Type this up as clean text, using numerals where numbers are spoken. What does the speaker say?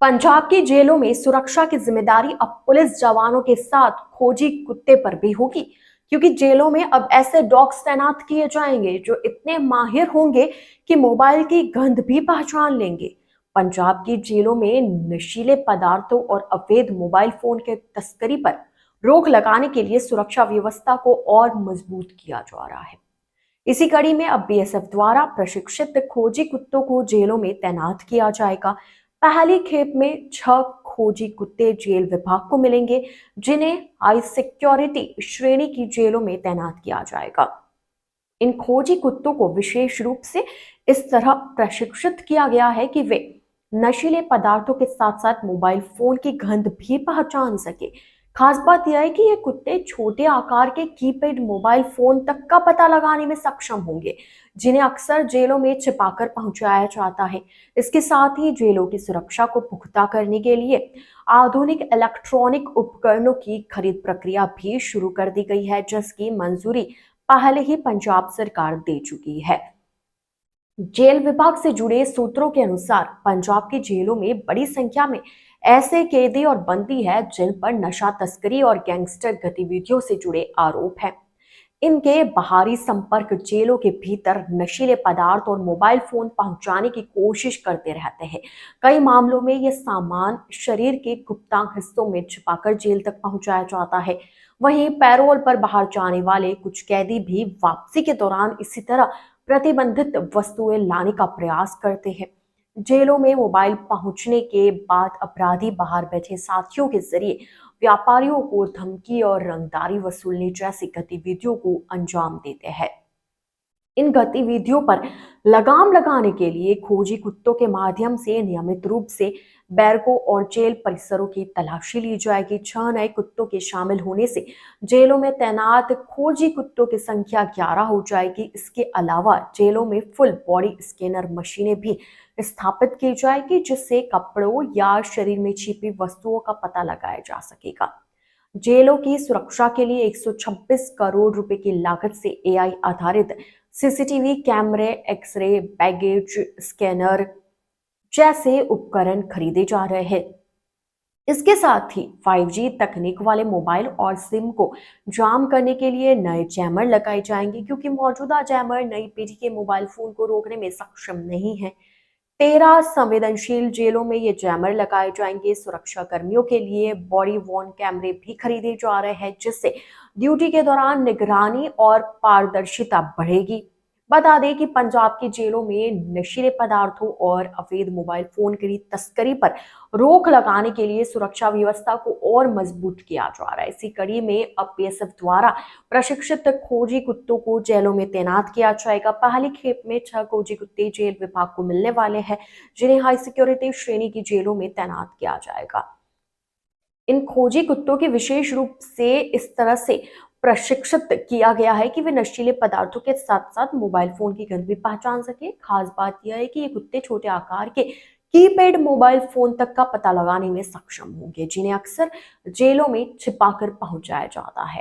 पंजाब की जेलों में सुरक्षा की जिम्मेदारी अब पुलिस जवानों के साथ खोजी कुत्ते पर भी होगी, क्योंकि जेलों में अब ऐसे डॉग्स तैनात किए जाएंगे जो इतने माहिर होंगे कि मोबाइल की गंध भी पहचान लेंगे। पंजाब की जेलों में नशीले पदार्थों और अवैध मोबाइल फोन के तस्करी पर रोक लगाने के लिए सुरक्षा व्यवस्था को और मजबूत किया जा रहा है। इसी कड़ी में अब बीएसएफ द्वारा प्रशिक्षित खोजी कुत्तों को जेलों में तैनात किया जाएगा। पहली खेप में 6 खोजी कुत्ते जेल विभाग को मिलेंगे, जिन्हें हाई सिक्योरिटी श्रेणी की जेलों में तैनात किया जाएगा। इन खोजी कुत्तों को विशेष रूप से इस तरह प्रशिक्षित किया गया है कि वे नशीले पदार्थों के साथ साथ मोबाइल फोन की गंध भी पहचान सके। खास बात यह है कि ये कुत्ते छोटे आकार के कीपैड मोबाइल फोन तक का पता लगाने में सक्षम होंगे, जिन्हें अक्सर जेलों में छिपाकर पहुंचाया जाता है। इसके साथ ही जेलों की सुरक्षा को पुख्ता करने के लिए आधुनिक इलेक्ट्रॉनिक उपकरणों की खरीद प्रक्रिया भी शुरू कर दी गई है, जिसकी मंजूरी पहले ही पंजाब सरकार दे चुकी है। जेल विभाग से जुड़े सूत्रों के अनुसार पंजाब की जेलों में बड़ी संख्या में ऐसे कैदी और बंदी है जिन पर नशा तस्करी और गैंगस्टर गतिविधियों से जुड़े आरोप हैं। इनके बाहरी संपर्क जेलों के भीतर नशीले पदार्थ और मोबाइल फोन पहुंचाने की कोशिश करते रहते हैं। कई मामलों में यह सामान शरीर के गुप्तांग हिस्सों में छिपाकर जेल तक पहुंचाया जाता है। वहीं पैरोल पर बाहर जाने वाले कुछ कैदी भी वापसी के दौरान इसी तरह प्रतिबंधित वस्तुएं लाने का प्रयास करते हैं। जेलों में मोबाइल पहुंचने के बाद अपराधी बाहर बैठे साथियों के जरिए व्यापारियों को धमकी और रंगदारी वसूलने जैसी गतिविधियों को अंजाम देते हैं। इन गतिविधियों पर लगाम लगाने के लिए खोजी कुत्तों के माध्यम से नियमित रूप से बैरकों और जेल परिसरों की तलाशी ली जाएगी। 6 नए कुत्तों के शामिल होने से जेलों में तैनात खोजी कुत्तों की संख्या 11 हो जाएगी। इसके अलावा जेलों में फुल बॉडी स्कैनर मशीनें भी स्थापित की जाएगी, जिससे कपड़ों या शरीर में छिपी वस्तुओं का पता लगाया जा सकेगा। जेलों की सुरक्षा के लिए 126 करोड़ रुपए की लागत से एआई आधारित सीसीटीवी कैमरे, एक्सरे, बैगेज स्कैनर जैसे उपकरण खरीदे जा रहे हैं। इसके साथ ही 5G तकनीक वाले मोबाइल और सिम को जाम करने के लिए नए जैमर लगाए जाएंगे, क्योंकि मौजूदा जैमर नई पीढ़ी के मोबाइल फोन को रोकने में सक्षम नहीं है। 13 संवेदनशील जेलों में ये जैमर लगाए जाएंगे। सुरक्षा कर्मियों के लिए बॉडी वॉर्न कैमरे भी खरीदे जा रहे हैं, जिससे ड्यूटी के दौरान निगरानी और पारदर्शिता बढ़ेगी। बता दें कि पंजाब की जेलों में नशीले पदार्थों और अवैध मोबाइल फोन की तस्करी पर रोक लगाने के लिए सुरक्षा व्यवस्था को और मजबूत किया जा रहा है। इसी कड़ी में अब बीएसएफ द्वारा प्रशिक्षित खोजी कुत्तों को जेलों में तैनात किया जाएगा। पहली खेप में 6 खोजी कुत्ते जेल विभाग को मिलने वाले हैं, जिन्हें हाई सिक्योरिटी श्रेणी की जेलों में तैनात किया जाएगा। इन खोजी कुत्तों की विशेष रूप से इस तरह से प्रशिक्षित किया गया है कि वे नशीले पदार्थों के साथ साथ मोबाइल फोन की गंध भी पहचान सके। खास बात यह है कि ये कुत्ते छोटे आकार के कीपैड मोबाइल फोन तक का पता लगाने में सक्षम होंगे, जिन्हें अक्सर जेलों में छिपाकर पहुंचाया जाता है।